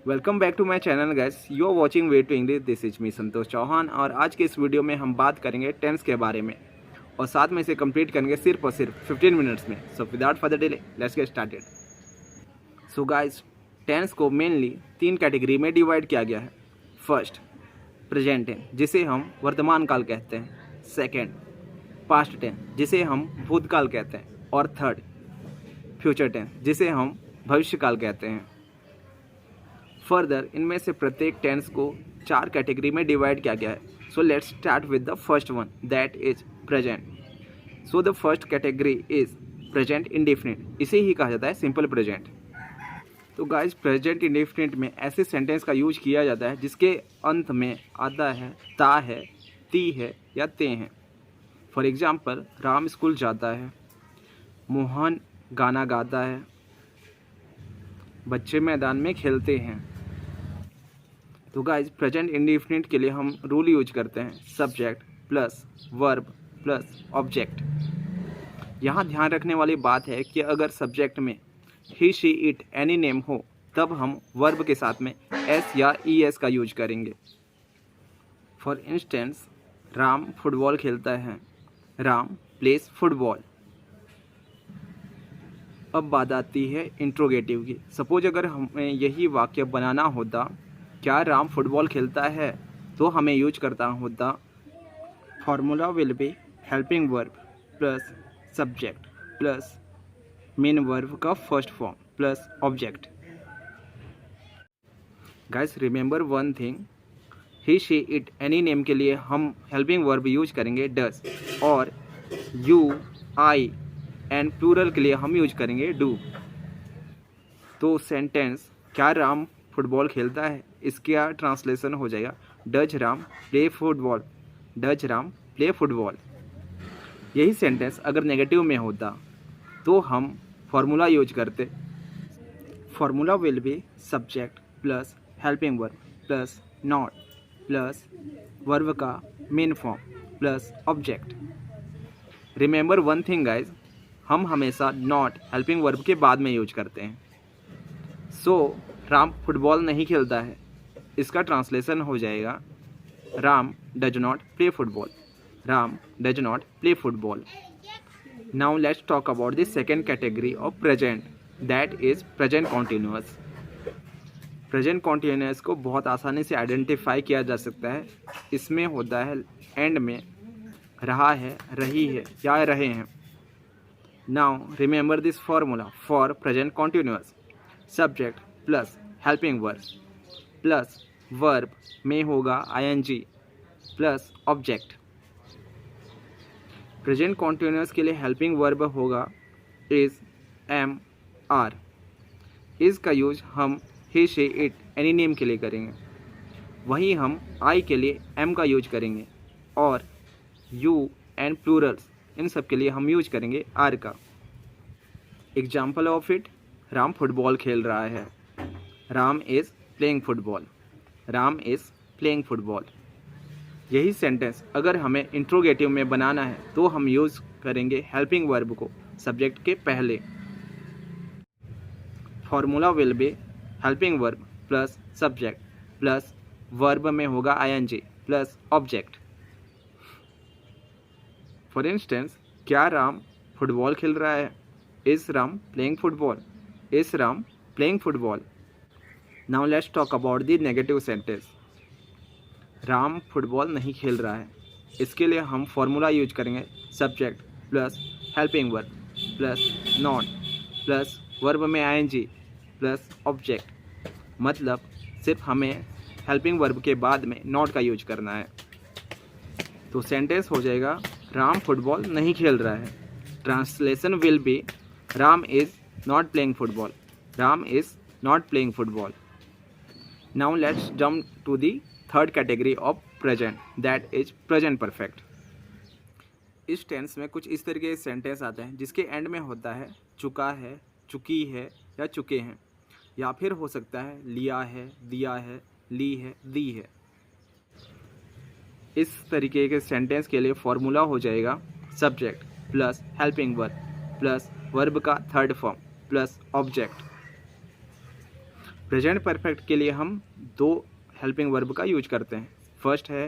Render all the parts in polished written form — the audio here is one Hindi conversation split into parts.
Welcome back to my channel guys, you are watching way to English. This is me Santosh Chauhan और आज के इस वीडियो में हम बात करेंगे टेंस के बारे में और साथ में इसे कंप्लीट करेंगे सिर्फ और सिर्फ 15 मिनट्स में। So without further delay let's get started. So guys, tense को मेनली 3 कैटेगरी में डिवाइड किया गया है। फर्स्ट, प्रेजेंट टेंस जिसे हम वर्तमान काल कहते हैं। सेकेंड, पास्ट टेंस जिसे हम भूतकाल कहते हैं। और थर्ड, फ्यूचर टेंस जिसे हम भविष्यकाल कहते हैं। फर्दर इनमें से प्रत्येक टेंस को 4 कैटेगरी में डिवाइड किया गया है। So let's start with the first one, that is present. So the first category is present indefinite. इसे ही कहा जाता है सिंपल प्रेजेंट। तो गाइस, प्रेजेंट इंडेफिनिट में ऐसे सेंटेंस का यूज किया जाता है जिसके अंत में आता है ता है, ती है या ते हैं। फॉर एग्जाम्पल, राम स्कूल जाता है, मोहन गाना गाता है, बच्चे मैदान में खेलते हैं। तो गाइज, प्रेजेंट इंडेफिनिट के लिए हम रूल यूज करते हैं subject plus verb plus object. यहाँ ध्यान रखने वाली बात है कि अगर सब्जेक्ट में ही शी इट एनी नेम हो तब हम वर्ब के साथ में एस या ई एस का यूज करेंगे। फॉर इंस्टेंस, राम फुटबॉल खेलता है, राम प्लेस फुटबॉल। अब बात आती है इंट्रोगेटिव की। सपोज अगर हमें यही वाक्य बनाना होता, क्या राम फुटबॉल खेलता है, तो हमें यूज करता होता formula will be helping verb plus subject plus main verb का first form plus object. Guys, remember one thing, he she it any name के लिए हम हेल्पिंग वर्ब यूज करेंगे डज, और यू आई एंड प्लूरल के लिए हम यूज करेंगे डू। तो सेंटेंस क्या राम फुटबॉल खेलता है, इसका ट्रांसलेशन हो जाएगा does Ram play football, does Ram play football. यही सेंटेंस अगर नेगेटिव में होता तो हम फॉर्मूला यूज करते। Formula will be subject plus helping verb plus not plus verb का main form plus object. Remember one thing guys, हम हमेशा नॉट हेल्पिंग वर्ब के बाद में यूज करते हैं। सो राम फुटबॉल नहीं खेलता है, इसका ट्रांसलेशन हो जाएगा Ram does not play football, Ram does not play football. Now let's talk about the second category of present, that is present continuous. Present continuous को बहुत आसानी से आइडेंटिफाई किया जा सकता है। इसमें होता है एंड में रहा है, रही है या रहे हैं। Now remember this formula for present continuous, subject plus helping verb plus verb में होगा ING plus object. Present continuous के लिए हेल्पिंग वर्ब होगा इज, एम, आर। इज का यूज हम he she it any name के लिए करेंगे। वहीं हम आई के लिए एम का यूज करेंगे और यू एंड प्लूरल्स इन सब के लिए हम यूज करेंगे आर का। Example of it, Ram football खेल रहा है, Ram is playing football, Ram is playing football. यही सेंटेंस अगर हमें इंट्रोगेटिव में बनाना है तो हम यूज़ करेंगे हेल्पिंग वर्ब को सब्जेक्ट के पहले। Formula will be helping verb plus subject plus verb में होगा ING plus object. For instance, क्या राम फुटबॉल खेल रहा है, is Ram playing football, is Ram playing football. Now let's talk about the negative sentence, Ram football नहीं खेल रहा है। इसके लिए हम फॉर्मूला यूज करेंगे subject plus helping verb plus not plus verb में आईएनजी प्लस ऑब्जेक्ट। मतलब सिर्फ हमें हेल्पिंग वर्ब के बाद में नॉट का यूज करना है। तो सेंटेंस हो जाएगा राम फुटबॉल नहीं खेल रहा है। Translation will be Ram is not playing football, Ram is not playing football. Now let's jump to the third category of present, that is present perfect. इस टेंस में कुछ इस तरीके के सेंटेंस आते हैं जिसके एंड में होता है चुका है, चुकी है या चुके हैं, या फिर हो सकता है लिया है, दिया है, ली है, दी है। इस तरीके के सेंटेंस के लिए फॉर्मूला हो जाएगा subject plus helping verb plus verb का third form plus object. Present perfect के लिए हम दो हेल्पिंग वर्ब का यूज करते हैं। फर्स्ट है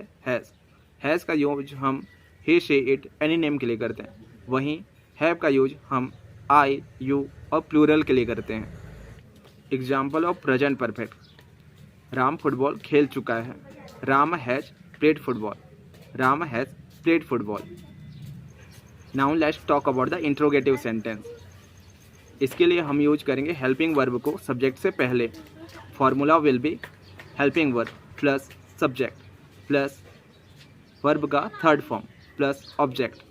हैज़ का यूज हम he she it any name के लिए करते हैं। वहीं हैव का यूज हम आई यू और प्लूरल के लिए करते हैं। Example of present perfect, Ram football खेल चुका है। Ram has played football. Ram has played football. Now let's talk about the interrogative sentence. इसके लिए हम यूज करेंगे हेल्पिंग वर्ब को सब्जेक्ट से पहले। Formula will be helping verb plus subject plus verb का third form plus object.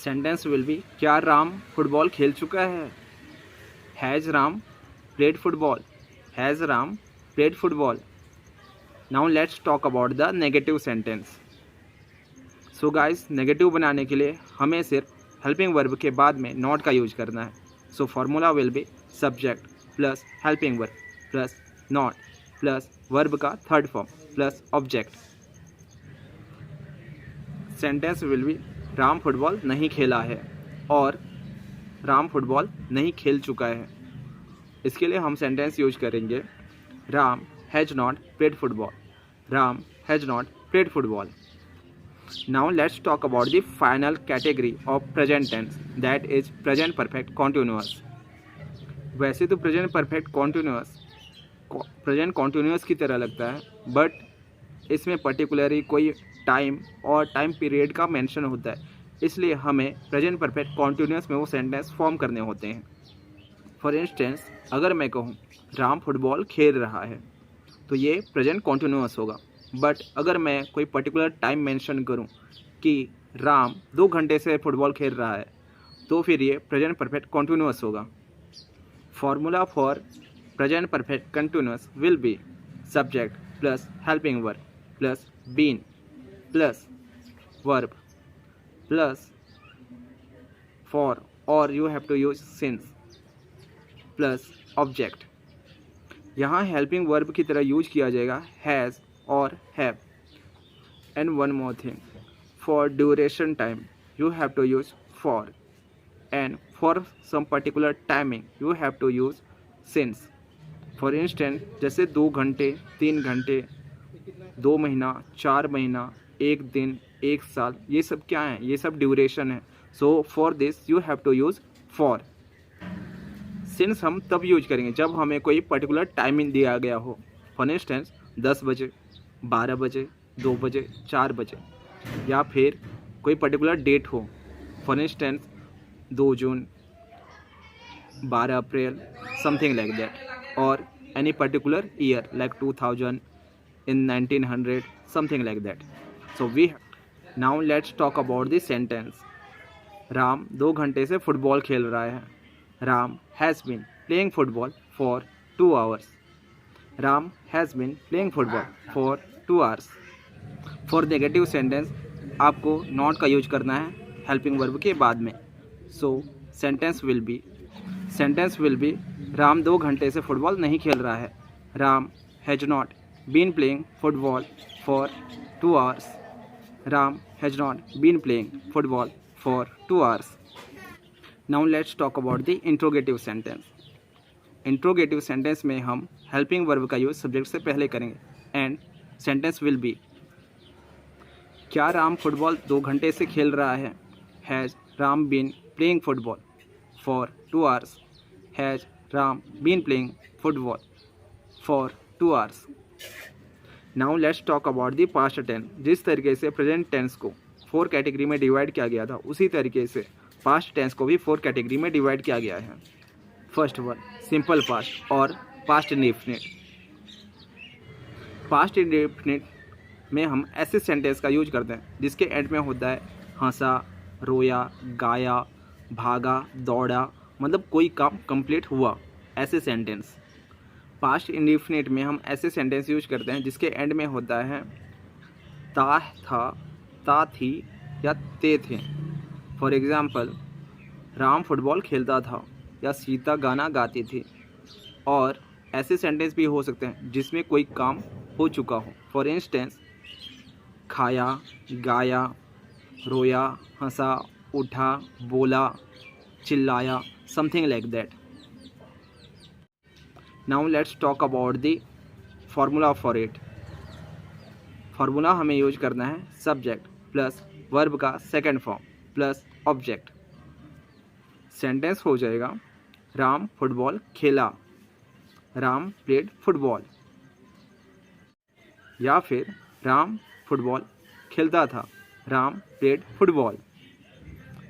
Sentence will be क्या राम फुटबॉल खेल चुका है? Has Ram played football? Has Ram played football? Now let's talk about the negative sentence. So guys, negative बनाने के लिए हमें सिर्फ हेल्पिंग वर्ब के बाद में नॉट का यूज करना है। So formula will be subject plus helping verb plus not plus verb का third form plus object. Sentence will be Ram football नहीं खेला है और राम फुटबॉल नहीं खेल चुका है। इसके लिए हम सेंटेंस यूज करेंगे Ram has not played football. Ram has not played football. Now let's talk about the final category of present tense, that is present perfect continuous. वैसे तो present perfect continuous की तरह लगता है, बट इसमें पर्टिकुलरली कोई टाइम और टाइम पीरियड का मेंशन होता है, इसलिए हमें present perfect continuous में वो सेंटेंस फॉर्म करने होते हैं। फॉर इंस्टेंस, अगर मैं कहूँ राम फुटबॉल खेल रहा है तो ये प्रेजेंट कॉन्टिन्यूअस होगा। बट अगर मैं कोई पर्टिकुलर टाइम मेंशन करूं कि राम 2 घंटे से फुटबॉल खेल रहा है तो फिर ये प्रेजेंट परफेक्ट कॉन्टिन्यूअस होगा। Formula for present perfect continuous will be subject plus helping verb plus been plus verb plus for or you have to use since plus object. यहाँ हेल्पिंग वर्ब की तरह यूज किया जाएगा हैज़ और have. And one more thing, for duration time you have to use for, and for some particular timing you have to use since. For instance, जैसे 2 घंटे, 3 घंटे, 2 महीना, 4 महीना, 1 दिन, 1 साल, ये सब क्या है? ये सब ड्यूरेशन है। So for this you have to use for. Since हम तब यूज करेंगे जब हमें कोई पर्टिकुलर टाइमिंग दिया गया हो। फॉर इंस्टेंस 10 बजे, 12 बजे, 2 बजे, 4 बजे, या फिर कोई पर्टिकुलर डेट हो। For instance 2 June, 12 April, something like that, और any particular year like 2000, in 1900, something like that. So we now let's talk about this sentence. Ram 2 घंटे से फुटबॉल खेल रहा है। Ram has been playing football for 2 hours. Ram has been playing football for 2 hours. For negative sentence आपको not का यूज करना है helping verb के बाद में। So sentence will be Ram 2 घंटे से फुटबॉल नहीं खेल रहा है। Ram has not been playing football for 2 hours. Ram has not been playing football for 2 hours. Now let's talk about the interrogative sentence. Interrogative sentence में हम हेल्पिंग वर्ब का यूज सब्जेक्ट से पहले करेंगे एंड सेंटेंस विल बी क्या राम फुटबॉल 2 घंटे से खेल रहा है? Has Ram been playing football for 2 hours. Has Ram been playing football for 2 hours. Now let's talk about the past tense. जिस तरीके से प्रेजेंट टेंस को 4 कैटेगरी में डिवाइड किया गया था, उसी तरीके से पास्ट टेंस को भी 4 कैटेगरी में डिवाइड किया गया है। फर्स्ट वन, सिंपल पास्ट और पास्ट इंडेफिनिट। पास्ट इंडेफिनिट में हम ऐसे सेंटेंस का यूज करते हैं जिसके एंड में होता है हंसा, रोया, गाया, भागा, दौड़ा, मतलब कोई काम कंप्लीट हुआ, ऐसे सेंटेंस। पास्ट इंडेफिनिट में हम ऐसे सेंटेंस यूज करते हैं जिसके एंड में होता है ता था, ता थी या ते थे। फॉर एग्ज़ाम्पल, राम फुटबॉल खेलता था या सीता गाना गाती थी। और ऐसे सेंटेंस भी हो सकते हैं जिसमें कोई काम हो चुका हो। फॉर इंस्टेंस, खाया, गाया, रोया, हंसा, उठा, बोला, चिल्लाया, something like that. Now let's talk about the formula for it. Formula हमें यूज करना है सब्जेक्ट प्लस वर्ब का second form plus object. Sentence हो जाएगा राम फुटबॉल खेला, राम प्लेड फुटबॉल, या फिर राम फुटबॉल खेलता था, Ram played football.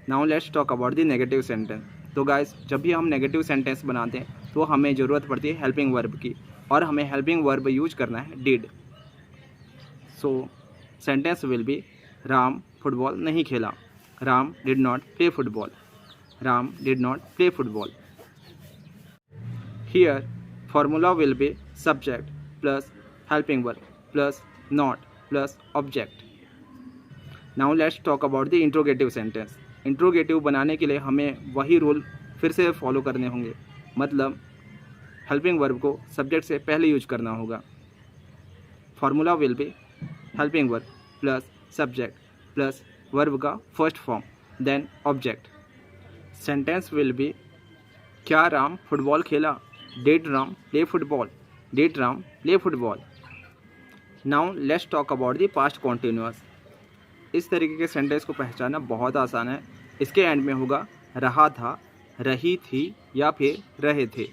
Now let's talk about the negative sentence. तो गाइस, जब भी हम नेगेटिव सेंटेंस बनाते हैं तो हमें ज़रूरत पड़ती है हेल्पिंग वर्ब की, और हमें हेल्पिंग वर्ब यूज करना है did. So sentence will be Ram football नहीं खेला, Ram did not play football, Ram did not play football. Here formula will be subject plus helping verb plus not plus object. Now let's talk about the interrogative sentence. Interrogative बनाने के लिए हमें वही रूल फिर से फॉलो करने होंगे, मतलब हेल्पिंग वर्ब को सब्जेक्ट से पहले यूज करना होगा। Formula will be helping verb plus subject plus verb का first form then object. Sentence will be क्या राम फुटबॉल खेला, did Ram play football, did Ram play football. Now let's talk about the past continuous. इस तरीके के सेंटेंस को पहचानना बहुत आसान है। इसके एंड में होगा रहा था, रही थी या फिर रहे थे।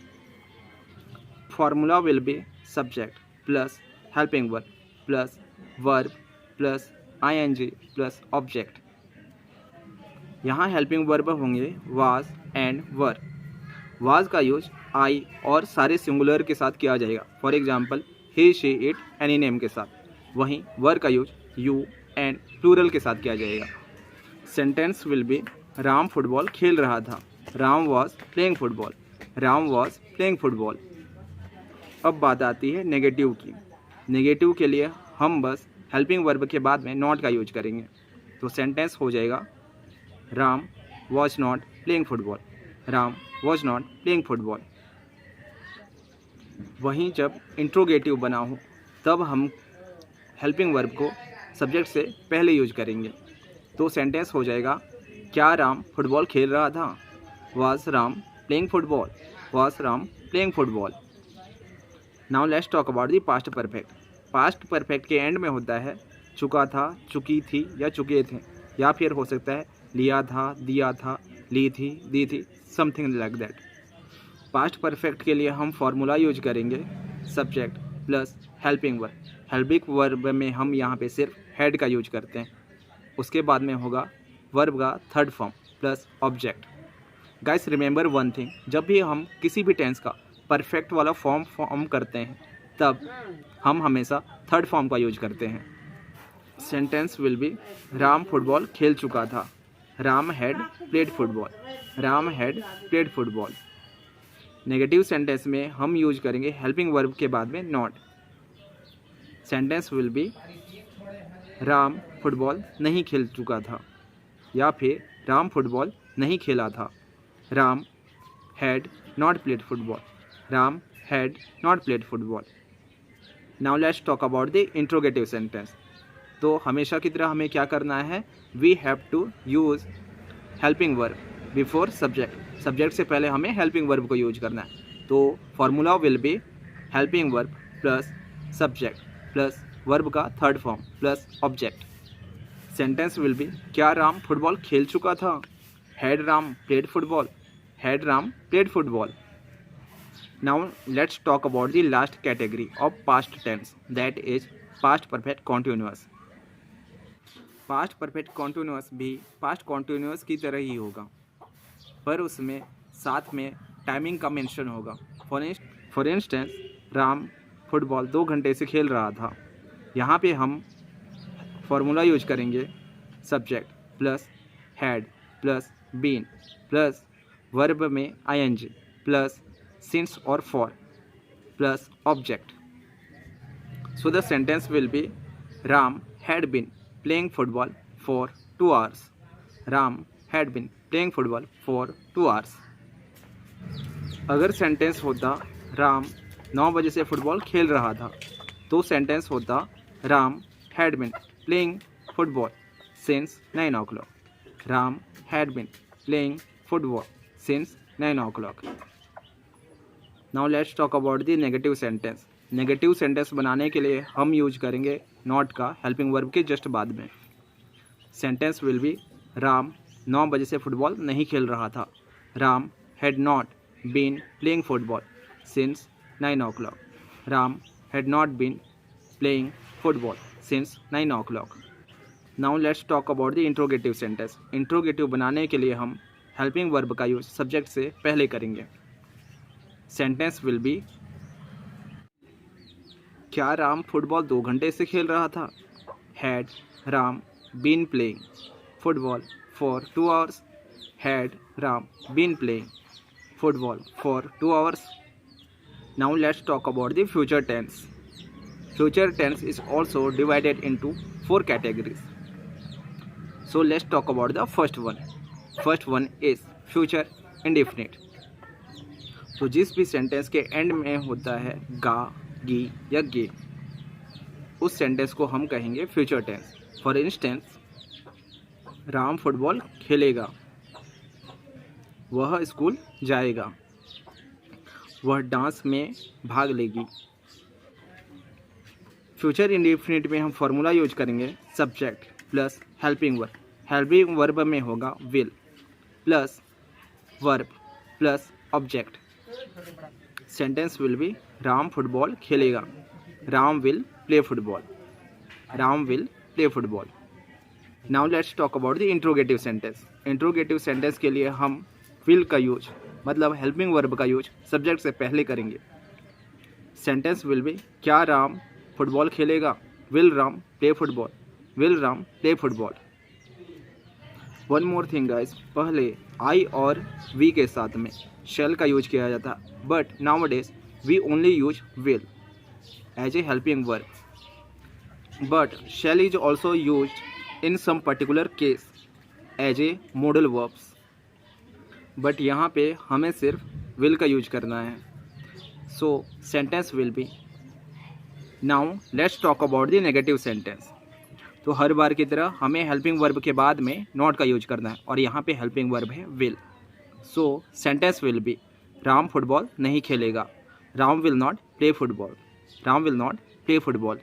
Formula will be subject plus helping verb plus verb plus ING plus object. यहाँ हेल्पिंग वर्ब होंगे वाज एंड वर। वाज का यूज आई और सारे सिंगुलर के साथ किया जाएगा, for example he she it any name के साथ। वहीं वर का यूज यू एंड प्लूरल के साथ किया जाएगा। Sentence will be Ram football खेल रहा था, Ram was playing football, Ram was playing football. अब बात आती है नेगेटिव की। नेगेटिव के लिए हम बस हेल्पिंग वर्ब के बाद में नॉट का यूज करेंगे, तो सेंटेंस हो जाएगा Ram was not playing football, Ram was not playing football. वहीं जब इंट्रोगेटिव बना हो तब हम हेल्पिंग वर्ब को सब्जेक्ट से पहले यूज करेंगे, तो सेंटेंस हो जाएगा क्या राम फुटबॉल खेल रहा था, was Ram playing football, was Ram playing football. Now let's talk about the past perfect. Past perfect के एंड में होता है चुका था, चुकी थी या चुके थे, या फिर हो सकता है लिया था, दिया था, ली थी, दी थी, something like that. Past perfect के लिए हम फार्मूला यूज करेंगे subject plus helping verb. Helping verb में हम यहाँ पे सिर्फ हैड का यूज करते हैं, उसके बाद में होगा वर्ब का third form plus object. Guys remember one thing, जब भी हम किसी भी टेंस का परफेक्ट वाला फॉर्म करते हैं तब हम हमेशा थर्ड फॉर्म का यूज करते हैं। Sentence will be Ram football खेल चुका था, Ram had played football, Ram had played football. Negative sentence में हम यूज करेंगे हेल्पिंग वर्ब के बाद में not. Sentence will be Ram football नहीं खेल चुका था, या फिर राम फुटबॉल नहीं खेला था, Ram had not played football, Ram had not played football. Now let's talk about the interrogative sentence. तो हमेशा की तरह हमें क्या करना है, we have to use helping verb before subject. Subject से पहले हमें हेल्पिंग वर्ब को यूज करना है, तो formula will be helping verb plus subject plus verb का third form plus object. Sentence will be क्या राम फुटबॉल खेल चुका था, had Ram played football, had Ram played football. Now let's talk about the last category of past tense, that is past perfect continuous. Past perfect continuous भी पास्ट कॉन्टिन्यूअस की तरह ही होगा, पर उसमें साथ में टाइमिंग का मेंशन होगा। फॉर इंस्टेंस राम फुटबॉल 2 घंटे से खेल रहा था। यहाँ पे हम फार्मूला यूज करेंगे subject plus had plus been plus verb में आईएनजी प्लस सिंस और for plus object. So the sentence will be Ram had been playing football for 2 hours, Ram had been playing football for 2 hours। अगर सेंटेंस होता राम 9 बजे से फुटबॉल खेल रहा था, तो सेंटेंस होता Ram had been playing football since 9 o'clock, Ram had been playing football since 9 o'clock। Now let's talk about the negative sentence. Negative sentence बनाने के लिए हम यूज करेंगे नॉट का हेल्पिंग वर्ब के जस्ट बाद में। सेंटेंस विल बी राम 9 बजे से फुटबॉल नहीं खेल रहा था। Ram had not been playing football since 9 o'clock. Ram had not been playing football since 9 o'clock. Now let's talk about the interrogative sentence. Interrogative बनाने के लिए हम हेल्पिंग वर्ब का यूज सब्जेक्ट से पहले करेंगे। सेंटेंस विल बी क्या राम फुटबॉल 2 घंटे से खेल रहा था? Had Ram been playing football for 2 hours? Had Ram been playing football for 2 hours? Now let's talk about the future tense. Future tense is also divided into 4 categories. So let's talk about the first one. First one is future indefinite. तो जिस भी सेंटेंस के एंड में होता है गा, गी या गे, उस सेंटेंस को हम कहेंगे future tense. For instance, Ram football खेलेगा, वह स्कूल जाएगा, वह डांस में भाग लेगी। फ्यूचर इंडेफिनिट में हम फॉर्मूला यूज करेंगे subject plus helping verb. Helping verb में होगा will plus verb plus object. Sentence will be Ram football खेलेगा, Ram will play football, Ram will play football. Now let's talk about the interrogative sentence. Interrogative sentence के लिए हम विल का यूज मतलब हेल्पिंग वर्ब का यूज सब्जेक्ट से पहले करेंगे। सेंटेंस विल बी क्या राम फुटबॉल खेलेगा? Will Ram play football, will Ram play football. One more thing guys, पहले आई और वी के साथ में शेल का यूज किया जाता, but nowadays we only use will as a helping verb, but shall is also used in some particular case as a modal verbs, but यहाँ पे हमें सिर्फ विल का यूज करना है। So sentence will be now let's talk about the negative sentence. तो हर बार की तरह हमें हेल्पिंग वर्ब के बाद में नॉट का यूज करना है और यहाँ पे हेल्पिंग वर्ब है will. So sentence will be Ram football नहीं खेलेगा, Ram will not play football, Ram will not play football.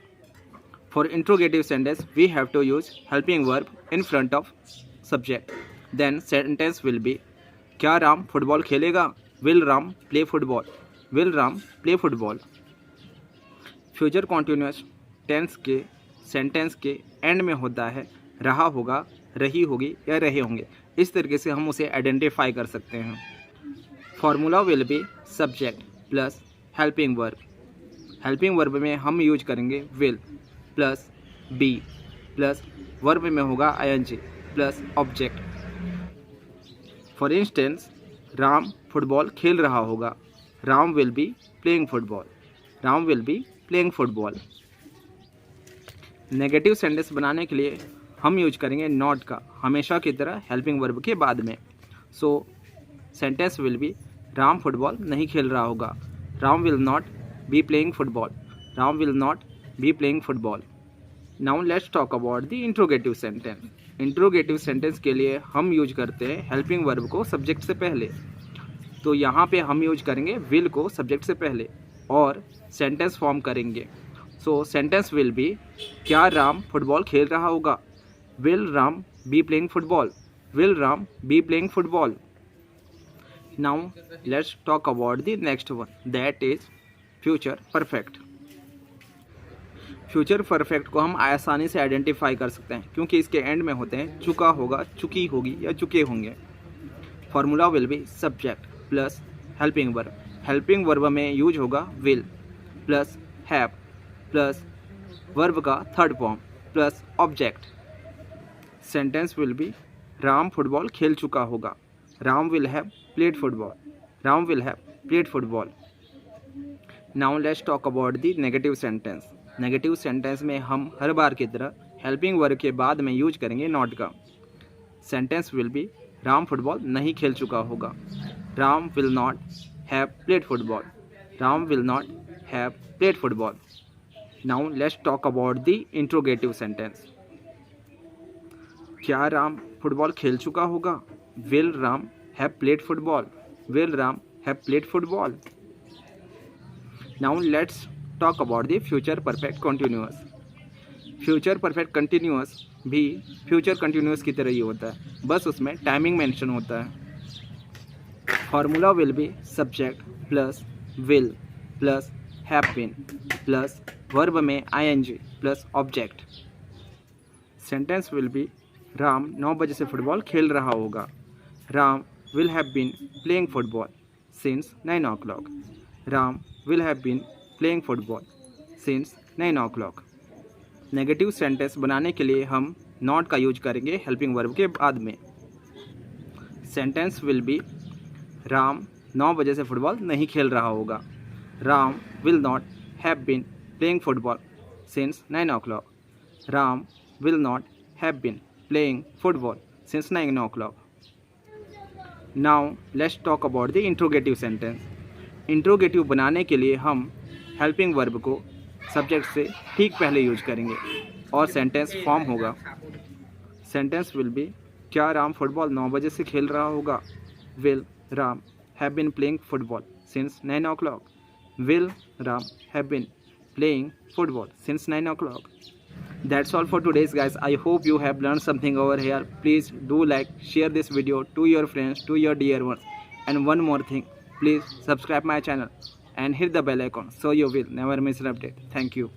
For interrogative sentence we have to use helping verb in front of subject. Then sentence will be क्या राम फुटबॉल खेलेगा? Will Ram play football, will Ram play football. Future continuous tense के सेंटेंस के एंड में होता है रहा होगा, रही होगी या रहे होंगे। इस तरीके से हम उसे आइडेंटिफाई कर सकते हैं। Formula will be subject plus helping verb. Helping verb में हम यूज करेंगे will plus be plus verb में होगा ING plus object. For instance, Ram football खेल रहा होगा, Ram will be playing football, Ram will be playing football. Negative sentence बनाने के लिए हम यूज करेंगे नॉट का हमेशा की तरह हेल्पिंग वर्ब के बाद में। सो sentence will be Ram football नहीं खेल रहा होगा, Ram will not be playing football, Ram will not be playing football. Now let's talk about the interrogative sentence. Interrogative sentence के लिए हम यूज करते हैं हेल्पिंग वर्ब को सब्जेक्ट से पहले। तो यहाँ पे हम यूज करेंगे विल को सब्जेक्ट से पहले और सेंटेंस फॉर्म करेंगे। सो सेंटेंस विल बी क्या राम फुटबॉल खेल रहा होगा? Will Ram B playing football, will Ram B playing football. Now let's talk about the next one, that is future perfect. Future perfect को हम आसानी से आइडेंटिफाई कर सकते हैं क्योंकि इसके एंड में होते हैं चुका होगा, चुकी होगी या चुके होंगे। Formula will be subject plus helping verb. Helping verb में यूज होगा will plus have plus verb का third form plus object. Sentence will be Ram football खेल चुका होगा, Ram will have played football, Ram will have played football. Now let's talk about the negative sentence. Negative sentence में हम हर बार की तरह हेल्पिंग वर्ब के बाद में यूज करेंगे नॉट का। Sentence will be Ram football नहीं खेल चुका होगा, Ram will not have played football, Ram will not have played football. Now let's talk about the interrogative sentence. क्या राम फुटबॉल खेल चुका होगा? Will Ram have played football, will Ram have played football. Now let's talk about the future perfect continuous. Future perfect continuous भी फ्यूचर कंटिन्यूअस की तरह ही होता है, बस उसमें टाइमिंग मेंशन होता है। Formula will be subject plus will plus have been plus verb में ing plus object. Sentence will be Ram 9 बजे से फुटबॉल खेल रहा होगा। Ram will have been playing football since 9 o'clock। Ram will have been playing football since 9 o'clock। Negative sentence बनाने के लिए हम नॉट का यूज करेंगे हेल्पिंग वर्ब के बाद में। सेंटेंस विल बी राम 9 बजे से फुटबॉल नहीं खेल रहा होगा। Ram will not have been playing football since 9 o'clock। Ram will not have been playing football since 9 o'clock। Now let's talk about the interrogative sentence. Interrogative बनाने के लिए हम हेल्पिंग वर्ब को सब्जेक्ट से ठीक पहले यूज करेंगे और सेंटेंस फॉर्म होगा। सेंटेंस विल बी क्या राम फुटबॉल 9 बजे से खेल रहा होगा। Will Ram have been playing football since 9 o'clock। Will Ram have been playing football since 9 o'clock। That's all for today's guys. I hope you have learned something over here. Please do like, share this video to your friends, to your dear ones. And one more thing, please subscribe my channel and hit the bell icon so you will never miss an update. Thank you.